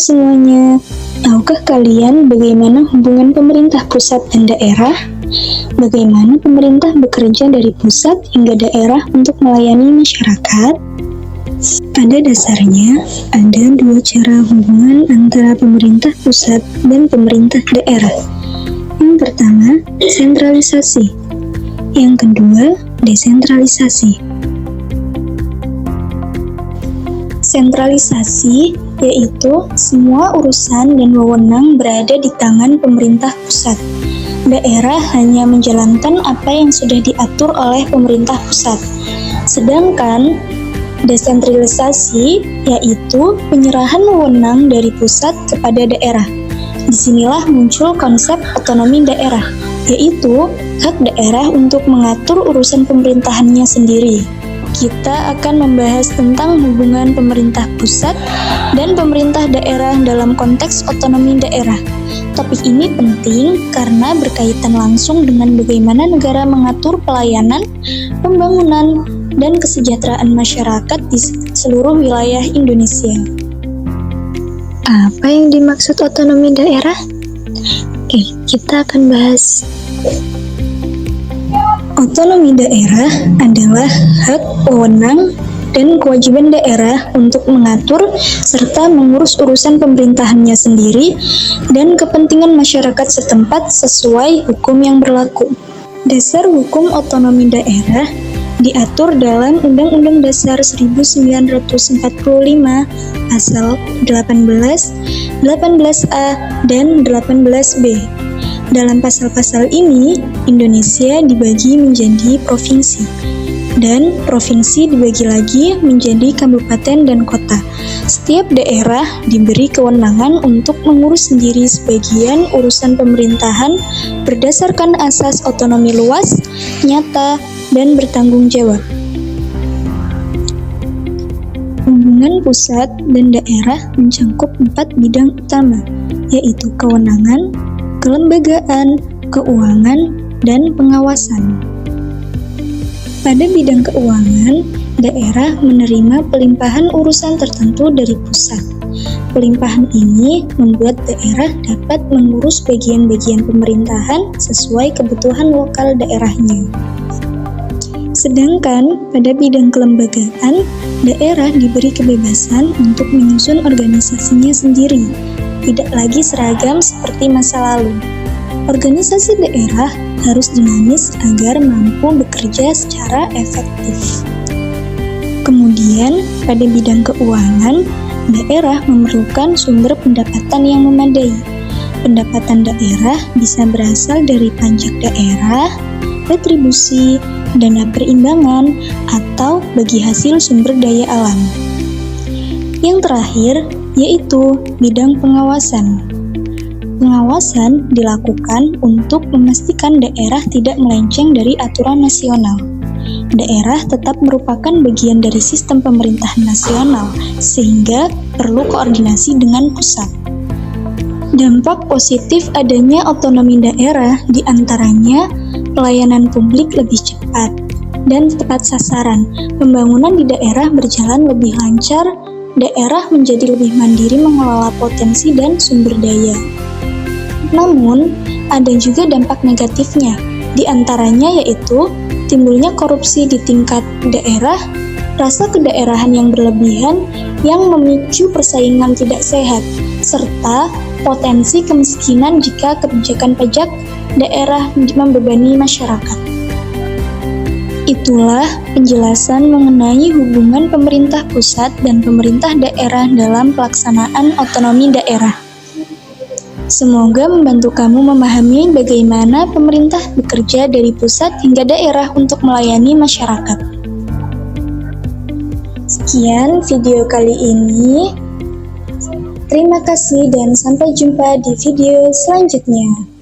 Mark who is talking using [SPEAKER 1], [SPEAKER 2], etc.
[SPEAKER 1] semuanya, tahukah kalian bagaimana hubungan pemerintah pusat dan daerah? Bagaimana pemerintah bekerja dari pusat hingga daerah untuk melayani masyarakat? Pada dasarnya, ada dua cara hubungan antara pemerintah pusat dan pemerintah daerah. Yang pertama, sentralisasi. Yang kedua, desentralisasi. Sentralisasi yaitu semua urusan dan wewenang berada di tangan pemerintah pusat. Daerah hanya menjalankan apa yang sudah diatur oleh pemerintah pusat. Sedangkan desentralisasi yaitu penyerahan wewenang dari pusat kepada daerah. Disinilah muncul konsep otonomi daerah, yaitu hak daerah untuk mengatur urusan pemerintahannya sendiri. Kita akan membahas tentang hubungan pemerintah pusat dan pemerintah daerah dalam konteks otonomi daerah. Topik ini penting karena berkaitan langsung dengan bagaimana negara mengatur pelayanan, pembangunan, dan kesejahteraan masyarakat di seluruh wilayah Indonesia. Apa yang dimaksud otonomi daerah? Oke, kita akan bahas. Otonomi daerah adalah hak, wewenang, dan kewajiban daerah untuk mengatur serta mengurus urusan pemerintahannya sendiri dan kepentingan masyarakat setempat sesuai hukum yang berlaku. Dasar hukum otonomi daerah diatur dalam Undang-Undang Dasar 1945 Pasal 18, 18A, dan 18B. Dalam pasal-pasal ini, Indonesia dibagi menjadi provinsi, dan provinsi dibagi lagi menjadi kabupaten dan kota. Setiap daerah diberi kewenangan untuk mengurus sendiri sebagian urusan pemerintahan berdasarkan asas otonomi luas, nyata, dan bertanggung jawab. Hubungan pusat dan daerah mencangkup 4 bidang utama, yaitu kewenangan, kelembagaan, keuangan, dan pengawasan. Pada bidang keuangan, daerah menerima pelimpahan urusan tertentu dari pusat. Pelimpahan ini membuat daerah dapat mengurus bagian-bagian pemerintahan sesuai kebutuhan lokal daerahnya. Sedangkan pada bidang kelembagaan, daerah diberi kebebasan untuk menyusun organisasinya sendiri, tidak lagi seragam seperti masa lalu. Organisasi daerah harus dinamis agar mampu bekerja secara efektif. Kemudian, pada bidang keuangan, daerah memerlukan sumber pendapatan yang memadai. Pendapatan daerah bisa berasal dari pajak daerah, retribusi, dana perimbangan, atau bagi hasil sumber daya alam. Yang terakhir, yaitu bidang pengawasan. Pengawasan dilakukan untuk memastikan daerah tidak melenceng dari aturan nasional. Daerah tetap merupakan bagian dari sistem pemerintahan nasional, sehingga perlu koordinasi dengan pusat. Dampak positif adanya otonomi daerah diantaranya pelayanan publik lebih cepat dan tepat sasaran, pembangunan di daerah berjalan lebih lancar, daerah menjadi lebih mandiri mengelola potensi dan sumber daya. Namun, ada juga dampak negatifnya, diantaranya yaitu timbulnya korupsi di tingkat daerah, rasa kedaerahan yang berlebihan yang memicu persaingan tidak sehat, serta potensi kemiskinan jika kebijakan pajak daerah membebani masyarakat. Itulah penjelasan mengenai hubungan pemerintah pusat dan pemerintah daerah dalam pelaksanaan otonomi daerah. Semoga membantu kamu memahami bagaimana pemerintah bekerja dari pusat hingga daerah untuk melayani masyarakat. Sekian video kali ini. Terima kasih dan sampai jumpa di video selanjutnya.